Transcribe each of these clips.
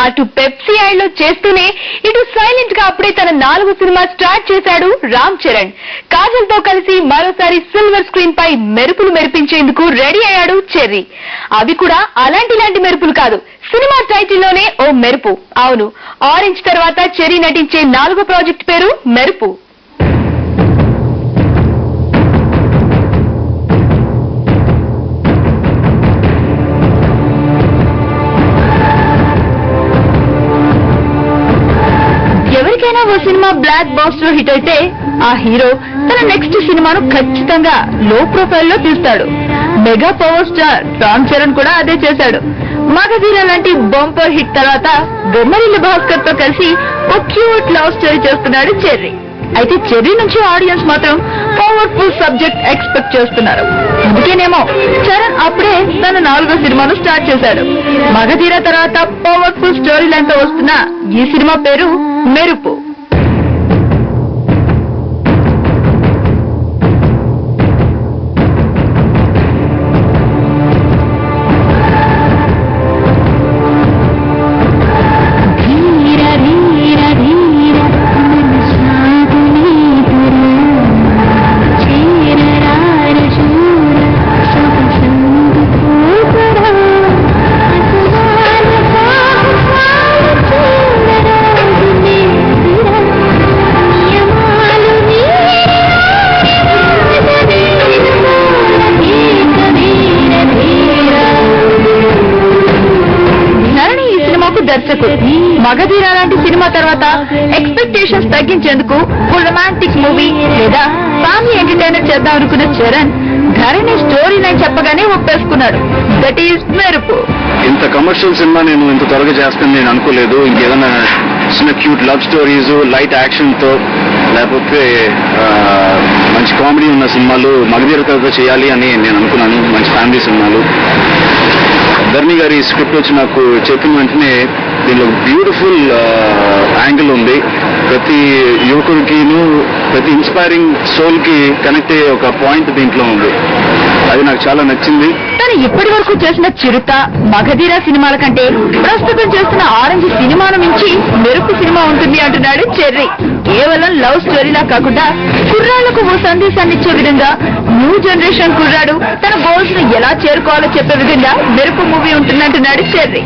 అటు పెప్సీ యాడ్లో చేస్తూనే ఇటు సైలెంట్ గా అప్పుడే తన 4వ సినిమా స్టార్ట్ చేశాడు రామ్ చరణ్. కాజల్ తో కలిసి మరోసారి సిల్వర్ స్క్రీన్ పై మెరుపులు మెరిపించేందుకు రెడీ అయ్యాడు చెర్రీ. అవి కూడా అలాంటి మెరుపులు కాదు, సినిమా టైటిల్లోనే ఓ మెరుపు. అవును, ఆరెంజ్ తర్వాత చెర్రీ నటించే 4వ ప్రాజెక్ట్ పేరు మెరుపు. ఎవరికైనా ఓ సినిమా బ్లాక్ బాస్టర్ హిట్ అయితే ఆ హీరో తన నెక్స్ట్ సినిమాను ఖచ్చితంగా లో ప్రొఫైల్ లో తీస్తాడు. Mega power star Ram Charan కూడా అదే చేశాడు. మగధీర లాంటి బంపర్ హిట్ తర్వాత బొమ్మరిల్లు భాస్కర్ తో కలిసి ఓ క్యూట్ లవ్ స్టోరీ చేస్తున్నాడు చెర్రీ. అయితే చెర్రీ నుంచి ఆడియన్స్ మాత్రం పవర్ఫుల్ సబ్జెక్ట్ ఎక్స్పెక్ట్ చేస్తున్నారు. అందుకేనేమో చరణ్ అప్పుడే తన 4వ సినిమాను స్టార్ట్ చేశాడు. మగధీర తర్వాత పవర్ఫుల్ స్టోరీ లైన్ తో వస్తున్న ఈ సినిమా పేరు మెరుపు. దర్శకుడు మగధీర లాంటి సినిమా తర్వాత ఎక్స్పెక్టేషన్స్ తగ్గించేందుకు ఓ రొమాంటిక్ మూవీ లేదా ఫ్యామిలీ ఎంటర్టైనర్ చేద్దాం అనుకున్న చరణ్ ధరణి స్టోరీ లైన్ చెప్పగానే ఒప్పేసుకున్నాడు. దట్ ఈస్ మెరుపు. ఇంత కమర్షియల్ సినిమా నేను ఇంత త్వరగా చేస్తాను నేను అనుకోలేదు. ఇంకేదైనా చిన్న cute love stories, light action తో లేకపోతే మంచి కామెడీ ఉన్న సినిమాలు మగధీర తర్వాత చేయాలి అని నేను అనుకున్నాను. మంచి ఫ్యామిలీ సినిమాలు. ధరణి గారి స్క్రిప్ట్ వచ్చి నాకు చెప్పిన వెంటనే దీనిలో బ్యూటిఫుల్ యాంగిల్ ఉంది. ప్రతి యువకుడికిను ప్రతి ఇన్స్పైరింగ్ సోల్ కి కనెక్ట్ అయ్యే ఒక పాయింట్ దీంట్లో ఉంది. అది నాకు చాలా నచ్చింది. తను ఇప్పటి వరకు చేసిన చిరుత, మగధీర సినిమాల కంటే ప్రస్తుతం చేస్తున్న ఆరెంజ్ సినిమాను మించి మెరుపు సినిమా ఉంటుంది అంటున్నాడు చెర్రీ. కేవలం లవ్ స్టోరీలా కాకుండా కుర్రాళ్లకు ఓ సందేశాన్ని ఇచ్చే విధంగా న్యూ జనరేషన్ కుర్రాడు తన గోల్స్ ను ఎలా చేరుకోవాలో చెప్పే విధంగా మెరుపు మూవీ ఉంటుందంటున్నాడు చెర్రీ.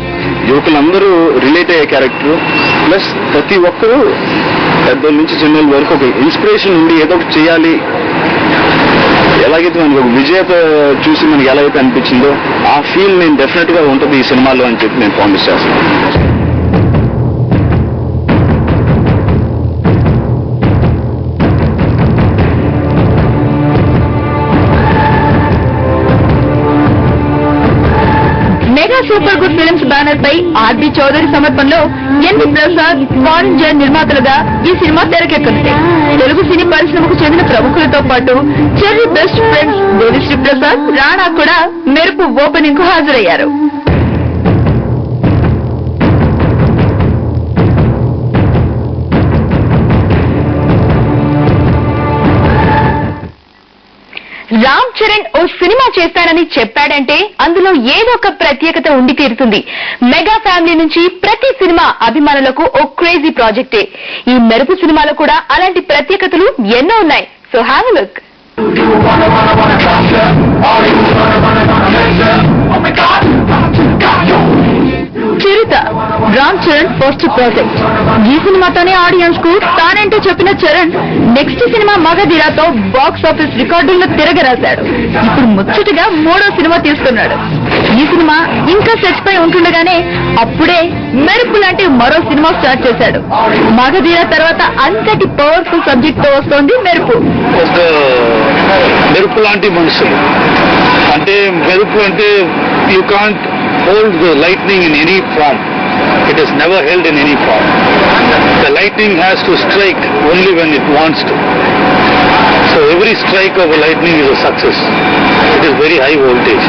యువకులందరూ రిలేట్ అయ్యే క్యారెక్టర్, ప్లస్ ప్రతి ఒక్కరూ పెద్దల నుంచి చిన్నల వరకు ఒక ఇన్స్పిరేషన్ ఉండి ఏదో ఒకటి చేయాలి. ఎలాగైతే మనకు ఒక విజేత చూసి మనకి ఎలాగైతే అనిపించిందో ఆ ఫీల్ నేను డెఫినెట్ గా ఉంటుంది ఈ సినిమాలో అని చెప్పి నేను ప్రామిస్ చేస్తాను. Mega Super Good Films banner పై ఆర్బి చౌదరి సమర్పణలో ఎన్వి ప్రసాద్, ఫారిన్ జైన్ నిర్మాతలుగా ఈ సినిమా తెరకెక్కనుంది. తెలుగు సినీ పరిశ్రమకు చెందిన ప్రముఖులతో పాటు Cherry best friends Devi Sri Prasad, Rana కూడా మెరుపు ఓపెనింగ్ కు హాజరయ్యారు. రామ్ చరణ్ ఓ సినిమా చేస్తానని చెప్పాడంటే అందులో ఏదో ఒక ప్రత్యేకత ఉండి తీరుతుంది. మెగా ఫ్యామిలీ నుంచి ప్రతి సినిమా అభిమానులకు ఓ క్రేజీ ప్రాజెక్టే. ఈ మెరుపు సినిమాలో కూడా అలాంటి ప్రత్యేకతలు ఎన్నో ఉన్నాయి. So have a look. Chirutha Ram Charan first project. ఈ సినిమాతోనే ఆడియన్స్ కు తానేంటో చెప్పిన చరణ్ నెక్స్ట్ సినిమా మగధీరతో బాక్స్ ఆఫీస్ రికార్డులను తిరగరాశాడు. ఇప్పుడు ముచ్చటగా 3వ సినిమా తీస్తున్నాడు. ఈ సినిమా ఇంకా సెట్స్ పై ఉంటుండగానే అప్పుడే మెరుపు లాంటి మరో సినిమా స్టార్ట్ చేశాడు. మగధీర తర్వాత అంతటి పవర్ఫుల్ సబ్జెక్ట్ తో వస్తోంది మెరుపు. మెరుపు లాంటి మనుషులు అంటే మెరుపు అంటే you can't hold the lightning in any form. It is never held in any form. The lightning has to strike only when it wants to. So every strike of a lightning is a success. It is very high voltage.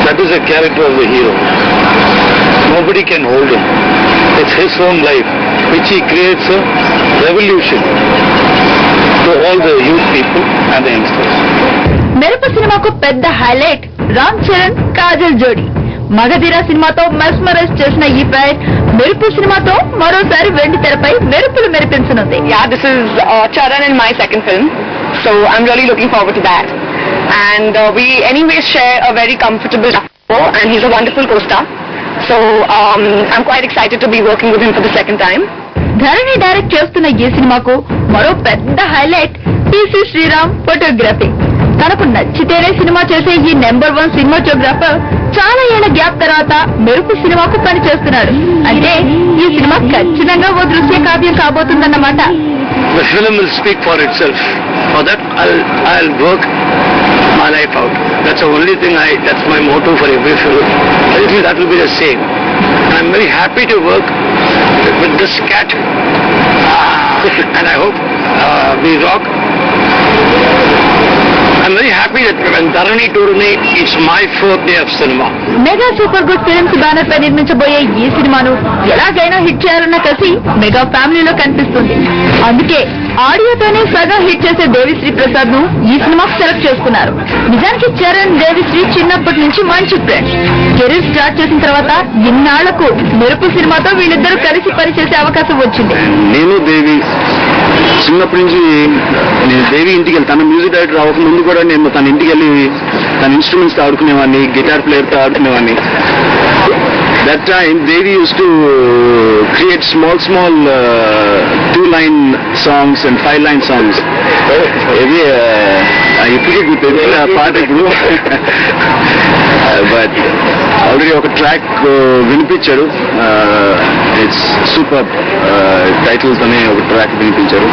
That is the character of the hero. Nobody can hold him. It's his own life, which he creates a revolution to all the youth people and the youngsters. మెరుపు సినిమాకు పెద్ద highlight Ram Charan, Kajal జోడీ. మగధీర సినిమాతో mesmerise చేసిన ఈ pride మెరుపు సినిమాతో మరోసారి వెండి తెరపై మెరుపులు మెరిపించనుంది. Yeah, this is Charan and my second film, so I'm really looking forward to that. And we anyways share a very comfortable rapport, and he's a wonderful co-star. So I'm quite excited to be working with him for the second time. Dharani direct చేస్తున్న ఈ సినిమాకు మరో పెద్ద highlight TC Sriram photography. తనకు నచ్చితేనే cinema చేసే ఈ number 1 cinematographer చాలా ఏళ్ల గ్యాప్ తర్వాత మెరుపు సినిమాకు పనిచేస్తున్నాడు. అంటే ఈ సినిమా ఖచ్చితంగా ఓ దృశ్య కావ్యం కాబోతుందన్నమాట. The film will speak for itself. For that, I'll work my life out. That's the only thing that's my motto for every film. I think that will be the same. I'm very happy to work with this cat. And I hope we rock. I'm very happy that when Dharani told me it's my 4th day of cinema. Mega Super Good Films banner పై నిర్మించబోయే ఈ సినిమాను ఎలాగైనా hit చేయాలన్న కసి mega ఫ్యామిలీలో కనిపిస్తుంది. అందుకే ఆడియోతోనే సగం హిట్ చేసే దేవిశ్రీ ప్రసాద్ ను ఈ సినిమాకు సెలెక్ట్ చేసుకున్నారు. నిజానికి చరణ్ దేవిశ్రీ చిన్నప్పటి నుంచి మంచి ఫ్రెండ్స్. కెరీర్ స్టార్ట్ చేసిన తర్వాత ఇన్నాళ్లకు మెరుపు సినిమాతో వీళ్ళిద్దరూ కలిసి పనిచేసే అవకాశం వచ్చింది. నేను దేవి చిన్నప్పటి నుంచి నేను దేవి ఇంటికి వెళ్ళి తన మ్యూజిక్ డైరెక్టర్ అవ్వక ముందు కూడా నేను తన ఇంటికి వెళ్ళి తన ఇన్స్ట్రుమెంట్స్ తో ఆడుకునేవాడిని, గిటార్ ప్లేయర్తో ఆడుకునేవాడిని. That time Devi use to create small 2-line songs and 5-line songs. ఇది ఇప్పటికీ గుర్తు ఆ పాట ఇప్పుడు. బట్ ఆల్రెడీ ఒక ట్రాక్ వినిపించాడు. ఇట్స్ సూపర్ టైటిల్స్ అనే ఒక ట్రాక్ వినిపించారు.